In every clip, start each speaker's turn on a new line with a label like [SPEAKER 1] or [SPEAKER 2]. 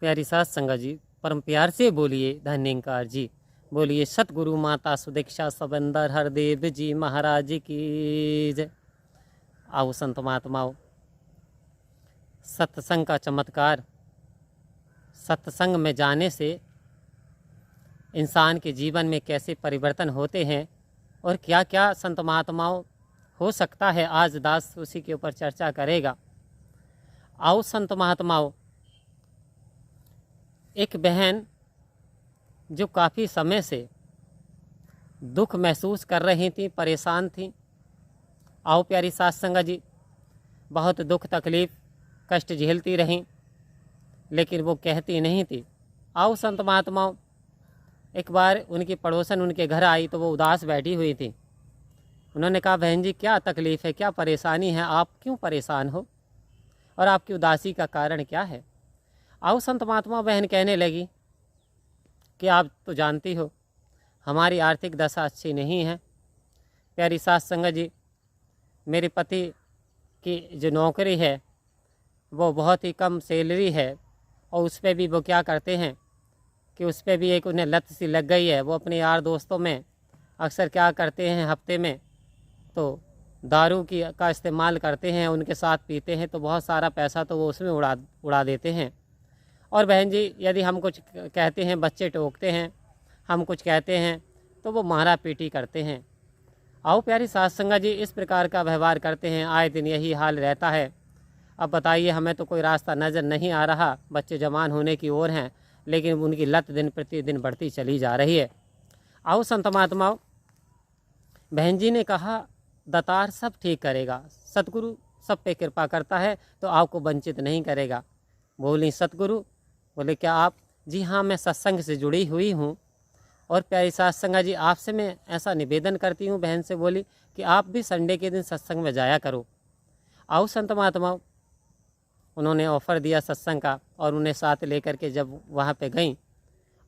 [SPEAKER 1] प्यारी साथ संगत जी, परम प्यार से बोलिए धन्यंकार जी। बोलिए सतगुरु माता सुदीक्षा सबंदर हरदेव जी महाराज की जय। आओ संत महात्माओं, सत्संग का चमत्कार, सत्संग में जाने से इंसान के जीवन में कैसे परिवर्तन होते हैं और क्या क्या संत महात्माओं हो सकता है, आज दास उसी के ऊपर चर्चा करेगा। आओ संत महात्माओं, एक बहन जो काफ़ी समय से दुख महसूस कर रही थी, परेशान थी। आओ प्यारी साथ संगत जी, बहुत दुख तकलीफ़ कष्ट झेलती रहीं, लेकिन वो कहती नहीं थी। आओ संत महात्माओं, एक बार उनकी पड़ोसन उनके घर आई तो वो उदास बैठी हुई थी। उन्होंने कहा, बहन जी क्या तकलीफ़ है, क्या परेशानी है, आप क्यों परेशान हो और आपकी उदासी का कारण क्या है। आओ संत महात्मा बहन कहने लगी कि आप तो जानती हो हमारी आर्थिक दशा अच्छी नहीं है। प्यारी साथ संगत जी, मेरे पति की जो नौकरी है वो बहुत ही कम सैलरी है और उस पर भी वो क्या करते हैं कि उस पर भी एक उन्हें लत सी लग गई है। वो अपने यार दोस्तों में अक्सर क्या करते हैं, हफ्ते में तो दारू का इस्तेमाल करते हैं, उनके साथ पीते हैं, तो बहुत सारा पैसा तो वो उसमें उड़ा देते हैं। और बहन जी, यदि हम कुछ कहते हैं बच्चे टोकते हैं, हम कुछ कहते हैं तो वो मारा पीटी करते हैं। आओ प्यारी साथ संगत जी, इस प्रकार का व्यवहार करते हैं, आए दिन यही हाल रहता है। अब बताइए, हमें तो कोई रास्ता नज़र नहीं आ रहा, बच्चे जवान होने की ओर हैं, लेकिन उनकी लत दिन प्रतिदिन बढ़ती चली जा रही है। आओ संत महात्माओं, बहन जी ने कहा, दातार सब ठीक करेगा, सतगुरु सब पे कृपा करता है तो आपको वंचित नहीं करेगा। बोली सतगुरु, बोले क्या आप? जी हाँ, मैं सत्संग से जुड़ी हुई हूँ और प्यारी साथ संगत जी, आपसे मैं ऐसा निवेदन करती हूँ। बहन से बोली कि आप भी संडे के दिन सत्संग में जाया करो। आओ संत महात्माओं, उन्होंने ऑफ़र दिया सत्संग का और उन्हें साथ लेकर के जब वहाँ पे गईं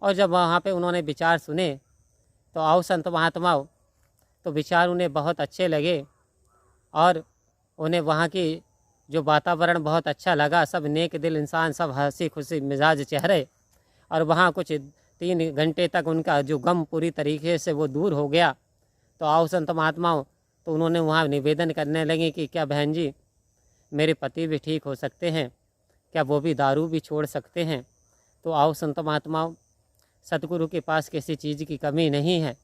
[SPEAKER 1] और जब वहाँ पे उन्होंने विचार सुने तो आओ संत महात्माओं, तो विचार उन्हें बहुत अच्छे लगे और उन्हें वहाँ की जो वातावरण बहुत अच्छा लगा। सब नेक दिल इंसान, सब हंसी खुशी मिजाज चेहरे, और वहाँ कुछ 3 घंटे तक उनका जो गम पूरी तरीके से वो दूर हो गया। तो आओ संत महात्माओं, तो उन्होंने वहाँ निवेदन करने लगे कि क्या बहन जी, मेरे पति भी ठीक हो सकते हैं, क्या वो भी दारू भी छोड़ सकते हैं। तो आओ संत महात्माओं, सतगुरु के पास किसी चीज़ की कमी नहीं है।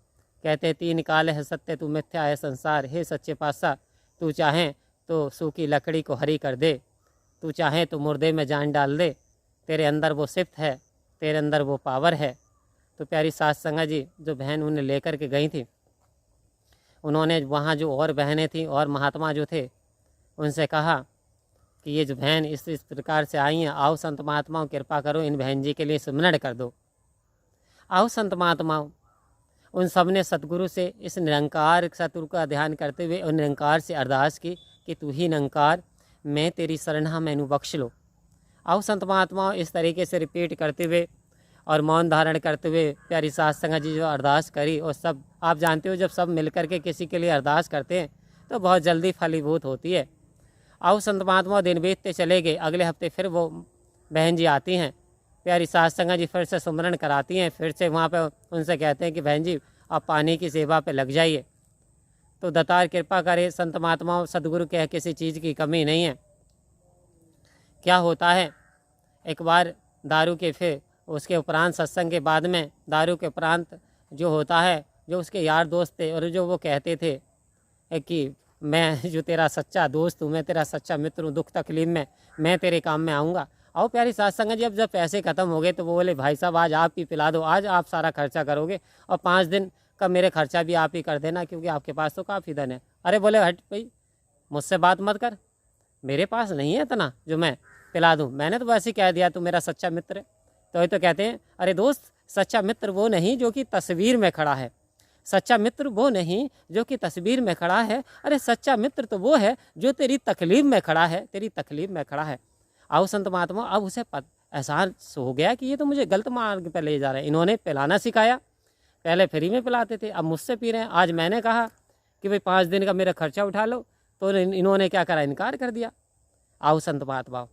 [SPEAKER 1] कहते 3 काल है सत्य, तू मिथ्या है संसार। हे सच्चे पातशाह, तू चाहें तो सूखी लकड़ी को हरी कर दे, तू चाहें तो मुर्दे में जान डाल दे, तेरे अंदर वो सिफ्त है, तेरे अंदर वो पावर है। तो प्यारी साथ संगत जी, जो बहन उन्हें लेकर के गई थी, उन्होंने वहाँ जो और बहनें थीं और महात्मा जो थे, उनसे कहा कि ये जो बहन इस प्रकार से आई हैं, आओ संत महात्माओं कृपा करो, इन बहन जी के लिए सुमरण कर दो। आओ संत महात्माओं, उन सब ने सतगुरु से इस निरंकार सतगुरु का ध्यान करते हुए उन निरंकार से अरदास की कि तू ही निरंकार, मैं तेरी शरणा मैनू बख्श लो। आओ संत महात्माओं, इस तरीके से रिपीट करते हुए और मौन धारण करते हुए प्यारी साथ संगत जी जो अरदास करी, और सब आप जानते हो जब सब मिलकर के किसी के लिए अरदास करते हैं तो बहुत जल्दी फलीभूत होती है। आओ संत महात्मा, दिन बीतते चले गए। अगले हफ्ते फिर वो बहन जी आती हैं, प्यारी साथ संगत जी फिर से सुमरण कराती हैं, फिर से वहाँ पर उनसे कहते हैं कि बहन जी आप पानी की सेवा पे लग जाइए। तो दातार कृपा करे, संत महात्माओं, सदगुरु के किसी चीज़ की कमी नहीं है। क्या होता है, एक बार दारू के फिर उसके उपरांत सत्संग के बाद में दारू के उपरांत जो होता है, जो उसके यार दोस्त थे और जो वो कहते थे कि मैं जो तेरा सच्चा दोस्त हूँ, मैं तेरा सच्चा मित्र हूँ, दुख तकलीफ में मैं तेरे काम में आऊँगा। आओ प्यारी साथ संगत जी, जब पैसे ख़त्म हो गए तो वो बोले भाई साहब आज आप ही पिला दो, आज आप सारा खर्चा करोगे और 5 दिन का मेरे खर्चा भी आप ही कर देना, क्योंकि आपके पास तो काफ़ी धन है। अरे बोले हट भाई, मुझसे बात मत कर, मेरे पास नहीं है इतना जो मैं पिला दूँ, मैंने तो वैसे ही कह दिया तू मेरा सच्चा मित्र है। तो ये तो कहते हैं, अरे दोस्त, सच्चा मित्र वो नहीं जो कि तस्वीर में खड़ा है, सच्चा मित्र वो नहीं जो कि तस्वीर में खड़ा है, अरे सच्चा मित्र तो वो है जो तेरी तकलीफ में खड़ा है, तेरी तकलीफ में खड़ा है। आओ संत महात्मा, अब उसे एहसास हो गया कि ये तो मुझे गलत मार्ग पर ले जा रहे हैं। इन्होंने पिलाना सिखाया, पहले फ्री में पिलाते थे, अब मुझसे पी रहे हैं। आज मैंने कहा कि भाई 5 दिन का मेरा खर्चा उठा लो, तो इन्होंने क्या करा, इनकार कर दिया। आओ संत महात्मा,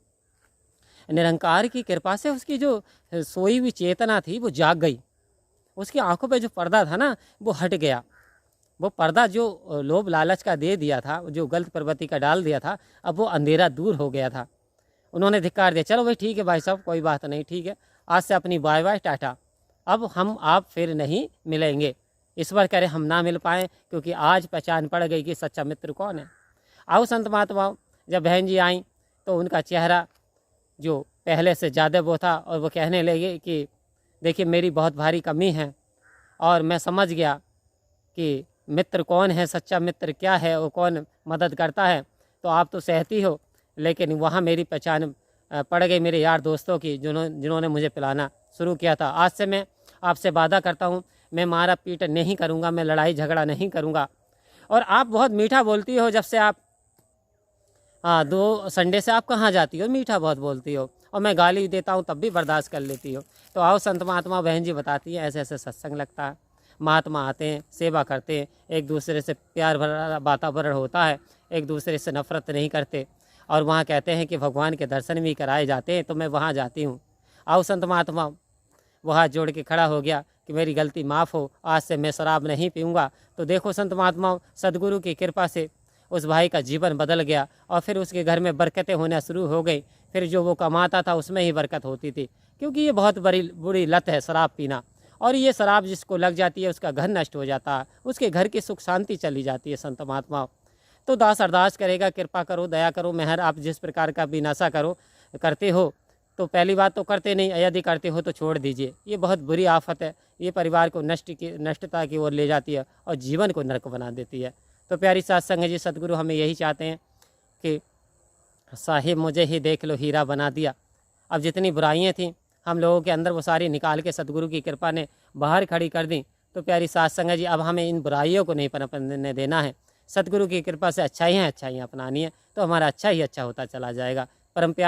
[SPEAKER 1] निरंकार की कृपा से उसकी जो सोई हुई चेतना थी वो जाग गई। उसकी आंखों पे जो पर्दा था ना वो हट गया। वो पर्दा जो लोभ लालच का दे दिया था, जो गलत प्रवृत्ति का डाल दिया था, अब वो अंधेरा दूर हो गया था। उन्होंने धिक्कार दिया, चलो भाई ठीक है भाई साहब, कोई बात नहीं, ठीक है, आज से अपनी बाय बाय टाटा, अब हम आप फिर नहीं मिलेंगे। इस बार करे हम ना मिल पाएँ, क्योंकि आज पहचान पड़ गई कि सच्चा मित्र कौन है। आओ संत महात्माओं, जब बहन जी आई तो उनका चेहरा जो पहले से ज़्यादा वो था, और वो कहने लगे कि देखिए मेरी बहुत भारी कमी है, और मैं समझ गया कि मित्र कौन है, सच्चा मित्र क्या है, वो कौन मदद करता है। तो आप तो सहती हो, लेकिन वहाँ मेरी पहचान पड़ गई मेरे यार दोस्तों की, जिन्होंने मुझे पिलाना शुरू किया था। आज से मैं आपसे वादा करता हूँ, मैं मारा पीट नहीं करूँगा, मैं लड़ाई झगड़ा नहीं करूँगा। और आप बहुत मीठा बोलती हो, जब से आप 2 संडे से आप कहाँ जाती हो, मीठा बहुत बोलती हो, और मैं गाली देता हूँ तब भी बर्दाश्त कर लेती हो। तो आओ संत महात्मा बहन जी बताती हैं, ऐसे ऐसे सत्संग लगता है, महात्मा आते हैं, सेवा करते हैं, एक दूसरे से प्यार भरा वातावरण होता है, एक दूसरे से नफरत नहीं करते, और वहाँ कहते हैं कि भगवान के दर्शन भी कराए जाते हैं, तो मैं वहाँ जाती हूँ। आओ संत महात्मा, वो हाथ जोड़ के खड़ा हो गया कि मेरी गलती माफ़ हो, आज से मैं शराब नहीं पीऊँगा। तो देखो संत महात्माओं, सदगुरु की कृपा से उस भाई का जीवन बदल गया, और फिर उसके घर में बरकतें होना शुरू हो गई। फिर जो वो कमाता था उसमें ही बरकत होती थी, क्योंकि ये बहुत बड़ी बुरी लत है शराब पीना, और ये शराब जिसको लग जाती है उसका घर नष्ट हो जाता है, उसके घर की सुख शांति चली जाती है। संत महात्माओं, तो दास अरदास करेगा, कृपा करो, दया करो, मेहर, आप जिस प्रकार का भी नशा करते हो, तो पहली बात तो करते नहीं, यदि करते हो तो छोड़ दीजिए। ये बहुत बुरी आफत है, ये परिवार को नष्टता की ओर ले जाती है, और जीवन को नरक बना देती है। तो प्यारी सत्संग जी, सदगुरु हमें यही चाहते हैं कि साहिब मुझे ही देख लो हीरा बना दिया। अब जितनी बुराइयाँ थीं हम लोगों के अंदर, वो सारी निकाल के सदगुरु की कृपा ने बाहर खड़ी कर दी। तो प्यारी सत्संग जी, अब हमें इन बुराइयों को नहीं पनपने देना है, सदगुरु की कृपा से अच्छाइयाँ अपनानी है, तो हमारा अच्छा ही अच्छा होता चला जाएगा। परम प्यार